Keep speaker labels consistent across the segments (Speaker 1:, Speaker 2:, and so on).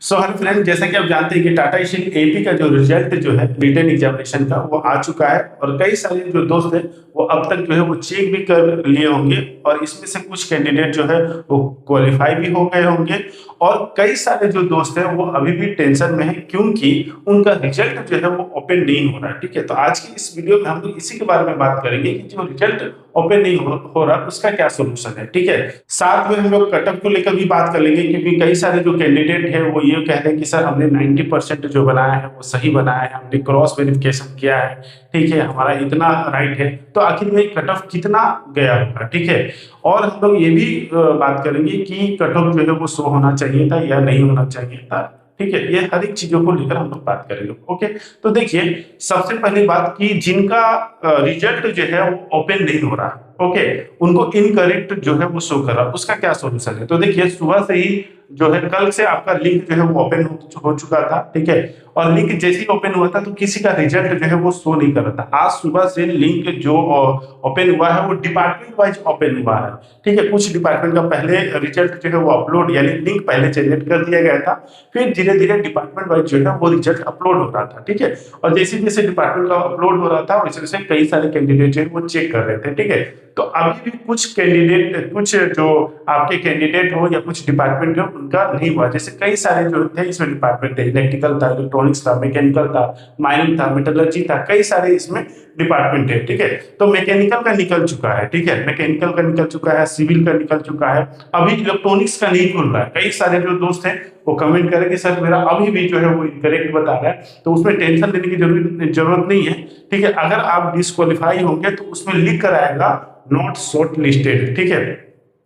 Speaker 1: So hello friend, जैसा कि आप जानते हैं कि टाटा स्टील एपी का जो रिजल्ट जो है रिटन एग्जामिनेशन का वो आ चुका है और कई सारे जो दोस्त हैं वो अब तक जो है वो चेक भी कर लिए होंगे और इसमें से कुछ कैंडिडेट जो है वो क्वालिफाई भी हो गए होंगे और कई सारे जो दोस्त हैं वो अभी भी टेंशन में है क्योंकि उनका रिजल्ट जो है वो ओपन नहीं हो रहा है। ठीक है, तो आज की इस वीडियो में हम लोग इसी के बारे में बात करेंगे कि जो रिजल्ट ओपन नहीं हो रहा उसका क्या सोल्यूशन है। ठीक है, साथ में हम लोग कटअप को लेकर भी बात कर लेंगे क्योंकि कई सारे जो कैंडिडेट है वो ये कह रहे हैं कि सर हमने 90% जो बनाया है वो सही बनाया है, हमने क्रॉस वेरिफिकेशन किया है, ठीक है, हमारा इतना राइट है, तो आखिर में कटअप कितना गया होगा। ठीक है, और हम लोग ये भी बात करेंगे कि कटअप जो है वो शो होना चाहिए था या नहीं होना चाहिए था। ठीक है, ये हर एक चीजों को लेकर हम लोग बात करेंगे। ओके, तो देखिए सबसे पहली बात कि जिनका रिजल्ट जो है वो ओपन नहीं हो रहा, ओके, उनको इनकरेक्ट जो है वो शो कर रहा, उसका क्या सॉल्यूशन है। तो देखिए सुबह से ही जो है कल से आपका लिंक जो है वो ओपन हो चुका था। ठीक है, और लिंक जैसे ही ओपन हुआ था तो किसी का रिजल्ट जो है वो शो नहीं कर रहा था। आज सुबह से लिंक जो ओपन हुआ है वो डिपार्टमेंट वाइज ओपन हुआ है। ठीक है, कुछ डिपार्टमेंट का पहले रिजल्ट जो है वो अपलोड यानी लिंक पहले जनरेट कर दिया गया था, फिर धीरे धीरे डिपार्टमेंट वाइज जो है वो रिजल्ट अपलोड हो रहा था। ठीक है, और जैसे जैसे डिपार्टमेंट का अपलोड हो रहा था वैसे वैसे कई सारे कैंडिडेट जो है वो चेक कर रहे थे। ठीक है, तो अभी भी कुछ कैंडिडेट, कुछ जो आपके कैंडिडेट हो या कुछ डिपार्टमेंट हो उनका नहीं हुआ। जैसे कई सारे जो थे इसमें डिपार्टमेंट थे, इलेक्ट्रिकल था, इलेक्ट्रॉनिक्स था, मैकेनिकल था, माइनिंग था, मेटलर्जी था, कई सारे इसमें डिपार्टमेंट है। ठीक है, तो मैकेनिकल का निकल चुका है। ठीक है, मैकेनिकल का निकल चुका है, सिविल का निकल चुका है, अभी इलेक्ट्रॉनिक्स का नहीं खुल रहा है। कई सारे जो दोस्त हैं वो कमेंट करें कि सर मेरा अभी भी जो है वो इनकरेक्ट बता रहा है, तो उसमें टेंशन लेने की जरूरत नहीं है। ठीक है, अगर आप डिस्क्वालीफाई होंगे तो उसमें लिख कर आएगा नॉट शॉर्ट लिस्टेड। ठीक है,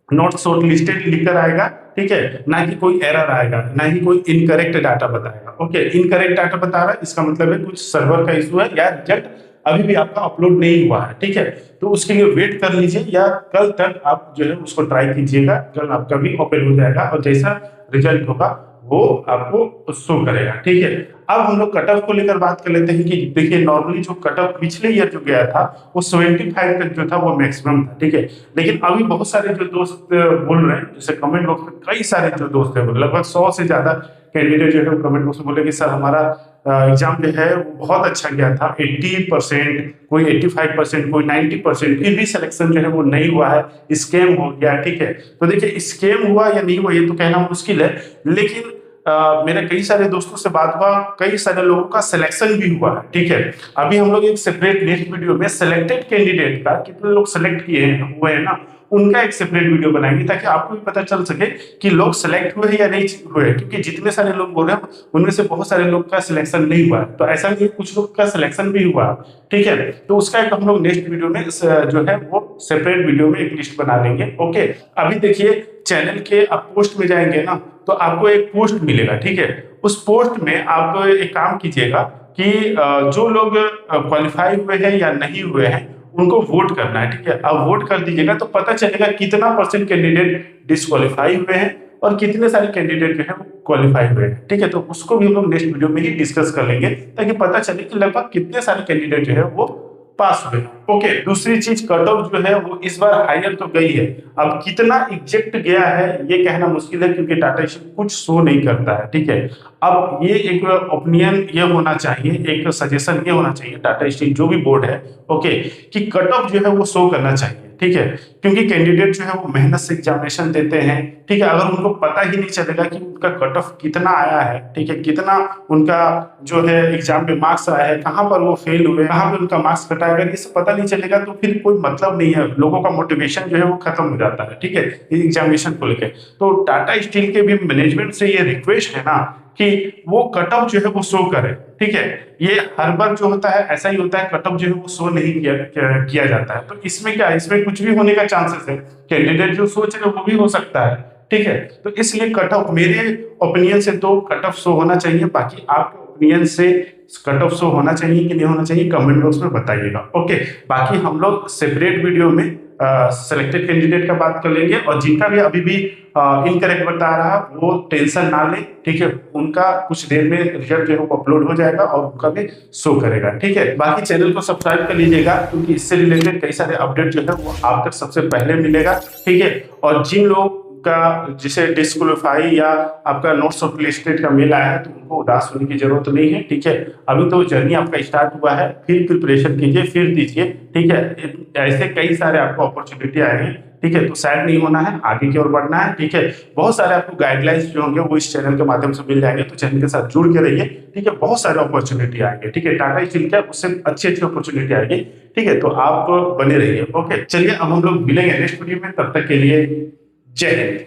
Speaker 1: नॉट शॉर्ट लिस्टेड लिख कर आएगा। ठीक है, ना कि कोई एरर आएगा, ना ही कोई इनकरेक्ट डाटा बताएगा। ओके, इनकरेक्ट डाटा बता रहा है इसका मतलब है कुछ सर्वर का इशू है या रिजल्ट अभी भी आपका अपलोड नहीं हुआ है। ठीक है, तो उसके लिए वेट कर लीजिए या कल तक आप जो है उसको ट्राई कीजिएगा, कल आपका भी ओपन हो जाएगा और जैसा रिजल्ट होगा वो आपको शो करेगा। ठीक है, अब हम लोग कटऑफ को लेकर बात कर लेते हैं कि देखिए नॉर्मली जो कटऑफ पिछले ईयर जो गया था वो 75 तक जो था वो मैक्सिमम था। ठीक है, लेकिन अभी बहुत सारे जो दोस्त बोल रहे हैं, जैसे कमेंट बॉक्स में कई सारे जो दोस्त हैं लगभग 100 से ज्यादा कैंडिडेट जो है कमेंट बॉक्स में बोले कि सर हमारा एग्जाम जो है वो बहुत अच्छा गया था, 80%, कोई 85%, कोई 90%, फिर भी सिलेक्शन जो है वो नहीं हुआ है, स्कैम हो गया। ठीक है, तो देखिए स्कैम हुआ या नहीं हुआ ये तो कहना मुश्किल है, लेकिन मेरे कई सारे दोस्तों से बात हुआ, कई सारे लोगों का सिलेक्शन भी हुआ है। ठीक है, अभी हम लोग एक सेपरेट नेक्स्ट वीडियो में सिलेक्टेड कैंडिडेट का कितने लोग सिलेक्ट किए हैं हुए हैं ना उनका एक सेपरेट वीडियो बनाएंगे ताकि आपको भी पता चल सके कि लोग सिलेक्ट हुए या नहीं हुए, क्योंकि जितने सारे लोग बोल रहे हैं उनमें से बहुत सारे लोग का सिलेक्शन नहीं हुआ, तो ऐसा नहीं कुछ लोग का सिलेक्शन भी हुआ। ठीक है, तो उसका एक हम लोग नेक्स्ट वीडियो में जो है वो सेपरेट वीडियो में एक लिस्ट बना लेंगे। ओके, अभी देखिए चैनल के आप पोस्ट में जाएंगे ना तो आपको एक पोस्ट मिलेगा। ठीक है, उस पोस्ट में आप एक काम कीजिएगा कि जो लोग क्वालिफाई हुए हैं या नहीं हुए हैं उनको वोट करना है। ठीक है, अब वोट कर दीजिएगा तो पता चलेगा कितना % कैंडिडेट डिस्क्वालीफाई हुए हैं और कितने सारे कैंडिडेट जो है वो क्वालिफाई हुए हैं। ठीक है, तो उसको भी हम लोग नेक्स्ट वीडियो में ही डिस्कस कर लेंगे ताकि पता चले कि लगभग कितने सारे कैंडिडेट जो है वो पास हुए। ओके, दूसरी चीज कट ऑफ जो है वो इस बार हायर तो गई है, अब कितना एग्जैक्ट गया है ये कहना मुश्किल है क्योंकि टाटा स्टील कुछ शो नहीं करता है। ठीक है, अब ये एक ओपिनियन ये होना चाहिए, एक सजेशन ये होना चाहिए टाटा स्टील जो भी बोर्ड है, ओके, कि कट ऑफ जो है वो शो करना चाहिए। ठीक है, क्योंकि कैंडिडेट जो है वो मेहनत से एग्जामिनेशन देते हैं। ठीक है, अगर उनको पता ही नहीं चलेगा कि उनका कट ऑफ कितना आया है, ठीक है, कितना उनका जो है एग्जाम में मार्क्स आया है, कहाँ पर वो फेल हुए, कहाँ पर उनका मार्क्स कटा है, अगर ये सब पता नहीं चलेगा तो फिर कोई मतलब नहीं है, लोगों का मोटिवेशन जो है वो खत्म हो जाता है। ठीक है, एग्जामिनेशन को लेकर तो टाटा स्टील के भी मैनेजमेंट से ये रिक्वेस्ट है ना कि वो कट ऑफ जो है वो शो करे। ठीक है, ये हर बार जो होता है ऐसा ही होता है, कट ऑफ जो है वो शो नहीं किया जाता है, तो इसमें क्या है, इसमें कुछ भी होने का चांसेस है, कैंडिडेट जो सोच रहे वो भी हो सकता है। ठीक है, तो इसलिए कट ऑफ मेरे ओपिनियन से तो कट ऑफ शो होना चाहिए, बाकी आपके ओपिनियन से कट ऑफ शो होना चाहिए कि नहीं होना चाहिए कमेंट बॉक्स में बताइएगा। ओके, बाकी हम लोग सेपरेट वीडियो में सिलेक्टेड कैंडिडेट का बात कर लेंगे और जिनका भी अभी भी इनकरेक्ट बता रहा वो टेंशन ना ले। ठीक है, उनका कुछ देर में रिजल्ट जो है वो अपलोड हो जाएगा और उनका भी शो करेगा। ठीक है, बाकी चैनल को सब्सक्राइब कर लीजिएगा क्योंकि इससे रिलेटेड कई सारे अपडेट जो है वो आप तक सबसे पहले मिलेगा। ठीक है, और जिन लोग का जिसे डिस्क्वालीफाई या आपका नॉट शॉर्टलिस्टेड का मेल आया है तो उनको उदास होने की जरूरत नहीं है, ठीक है। अभी तो जर्नी आपका स्टार्ट हुआ है, फिर प्रिपरेशन कीजिए, फिर दीजिए, ठीक है। ऐसे कई सारे आपको अपॉर्चुनिटी आएंगे, ठीक है। तो सैड नहीं होना है, आगे की ओर बढ़ना है, ठीक है। बहुत सारे आपको गाइडलाइंस जो होंगे वो इस चैनल के माध्यम से मिल जाएंगे, तो चैनल के साथ जुड़ के रहिए, ठीक है। बहुत सारे अपॉर्चुनिटी आएंगे, ठीक है। टाटा स्टील क्या उससे अच्छी अच्छी अपॉर्चुनिटी आएगी, ठीक है। तो आप बने रहिए। ओके, चलिए अब हम लोग मिलेंगे नेक्स्ट वीडियो में, तब तक के लिए जय हिंद।